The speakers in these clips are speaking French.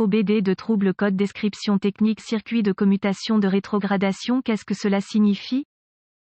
OBD de trouble code description technique circuit de commutation de rétrogradation. Qu'est-ce que cela signifie?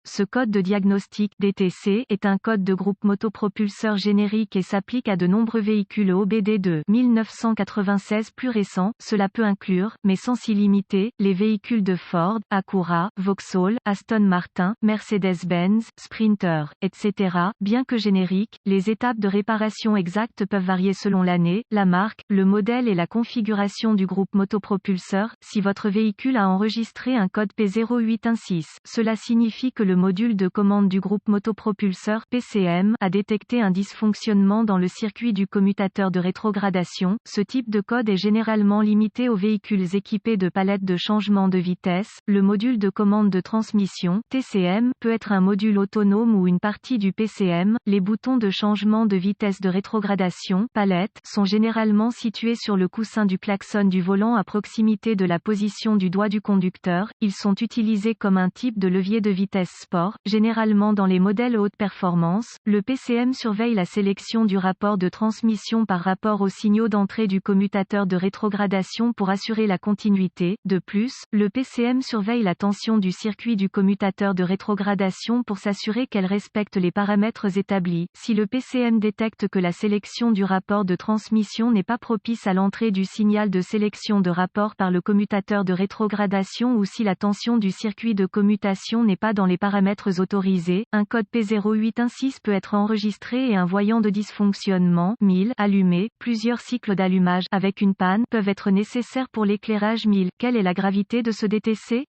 Ce code de diagnostic DTC est un code de groupe motopropulseur générique et s'applique à de nombreux véhicules OBD de 1996 plus récents. Cela peut inclure, mais sans s'y limiter, les véhicules de Ford, Acura, Vauxhall, Aston Martin, Mercedes-Benz, Sprinter, etc. Bien que génériques, les étapes de réparation exactes peuvent varier selon l'année, la marque, le modèle et la configuration du groupe motopropulseur. Si votre véhicule a enregistré un code P0816, cela signifie que le module de commande du groupe motopropulseur PCM a détecté un dysfonctionnement dans le circuit du commutateur de rétrogradation. Ce type de code est généralement limité aux véhicules équipés de palettes de changement de vitesse. Le module de commande de transmission TCM peut être un module autonome ou une partie du PCM. Les boutons de changement de vitesse de rétrogradation palette sont généralement situés sur le coussin du klaxon du volant à proximité de la position du doigt du conducteur. Ils sont utilisés comme un type de levier de vitesse sport, généralement dans les modèles haute performance. Le PCM surveille la sélection du rapport de transmission par rapport aux signaux d'entrée du commutateur de rétrogradation pour assurer la continuité. De plus, le PCM surveille la tension du circuit du commutateur de rétrogradation pour s'assurer qu'elle respecte les paramètres établis. Si le PCM détecte que la sélection du rapport de transmission n'est pas propice à l'entrée du signal de sélection de rapport par le commutateur de rétrogradation ou si la tension du circuit de commutation n'est pas dans les paramètres autorisés, un code P0816 peut être enregistré et un voyant de dysfonctionnement 1000 allumé. Plusieurs cycles d'allumage avec une panne peuvent être nécessaires pour l'éclairage 1000. Quelle est la gravité de ce DTC?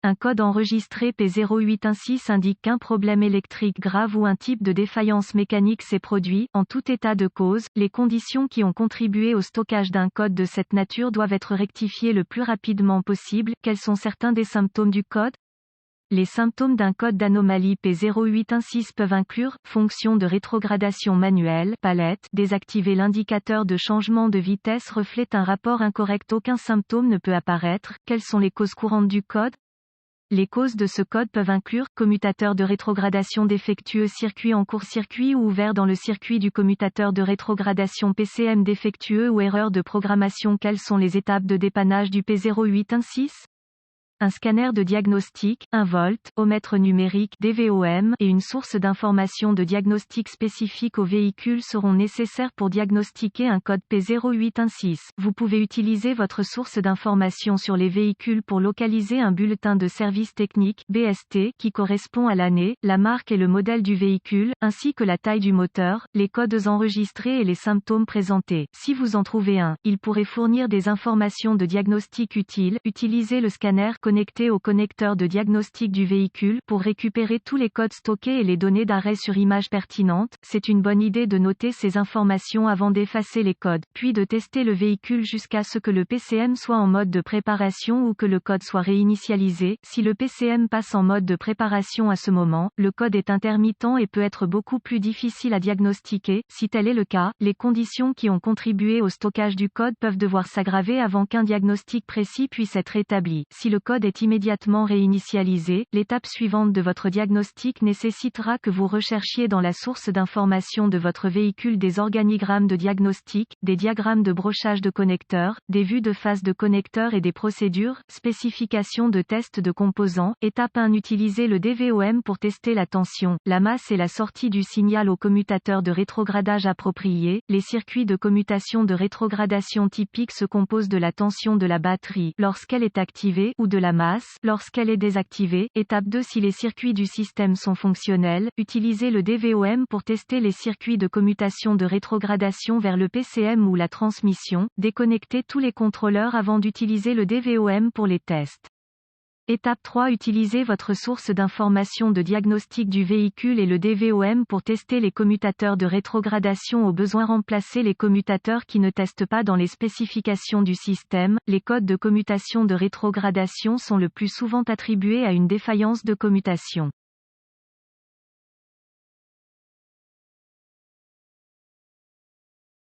Un code enregistré P0816 indique qu'un problème électrique grave ou un type de défaillance mécanique s'est produit. En tout état de cause, les conditions qui ont contribué au stockage d'un code de cette nature doivent être rectifiées le plus rapidement possible. Quels sont certains des symptômes du code? Les symptômes d'un code d'anomalie P0816 peuvent inclure fonction de rétrogradation manuelle, palette, désactiver l'indicateur de changement de vitesse reflète un rapport incorrect. Aucun symptôme ne peut apparaître. Quelles sont les causes courantes du code? Les causes de ce code peuvent inclure commutateur de rétrogradation défectueux, circuit en court-circuit ou ouvert dans le circuit du commutateur de rétrogradation PCM défectueux ou erreur de programmation. Quelles sont les étapes de dépannage du P0816? Un scanner de diagnostic, un voltomètre numérique DVOM et une source d'information de diagnostic spécifique au véhicule seront nécessaires pour diagnostiquer un code P0816. Vous pouvez utiliser votre source d'information sur les véhicules pour localiser un bulletin de service technique BST qui correspond à l'année, la marque et le modèle du véhicule, ainsi que la taille du moteur, les codes enregistrés et les symptômes présentés. Si vous en trouvez un, il pourrait fournir des informations de diagnostic utiles. Utilisez le scanner connecté au connecteur de diagnostic du véhicule pour récupérer tous les codes stockés et les données d'arrêt sur image pertinentes. C'est une bonne idée de noter ces informations avant d'effacer les codes, puis de tester le véhicule jusqu'à ce que le PCM soit en mode de préparation ou que le code soit réinitialisé. Si le PCM passe en mode de préparation à ce moment, le code est intermittent et peut être beaucoup plus difficile à diagnostiquer. Si tel est le cas, les conditions qui ont contribué au stockage du code peuvent devoir s'aggraver avant qu'un diagnostic précis puisse être établi. Si le code est immédiatement réinitialisé, l'étape suivante de votre diagnostic nécessitera que vous recherchiez dans la source d'information de votre véhicule des organigrammes de diagnostic, des diagrammes de brochage de connecteurs, des vues de phase de connecteurs et des procédures, spécifications de test de composants. Étape 1. Utilisez le DVOM pour tester la tension, la masse et la sortie du signal au commutateur de rétrogradage approprié. Les circuits de commutation de rétrogradation typiques se composent de la tension de la batterie lorsqu'elle est activée ou de la masse lorsqu'elle est désactivée. Étape 2. Si les circuits du système sont fonctionnels, utilisez le DVOM pour tester les circuits de commutation de rétrogradation vers le PCM ou la transmission. Déconnectez tous les contrôleurs avant d'utiliser le DVOM pour les tests. Étape 3. Utilisez votre source d'information de diagnostic du véhicule et le DVOM pour tester les commutateurs de rétrogradation. Au besoin, remplacez les commutateurs qui ne testent pas dans les spécifications du système. Les codes de commutation de rétrogradation sont le plus souvent attribués à une défaillance de commutation.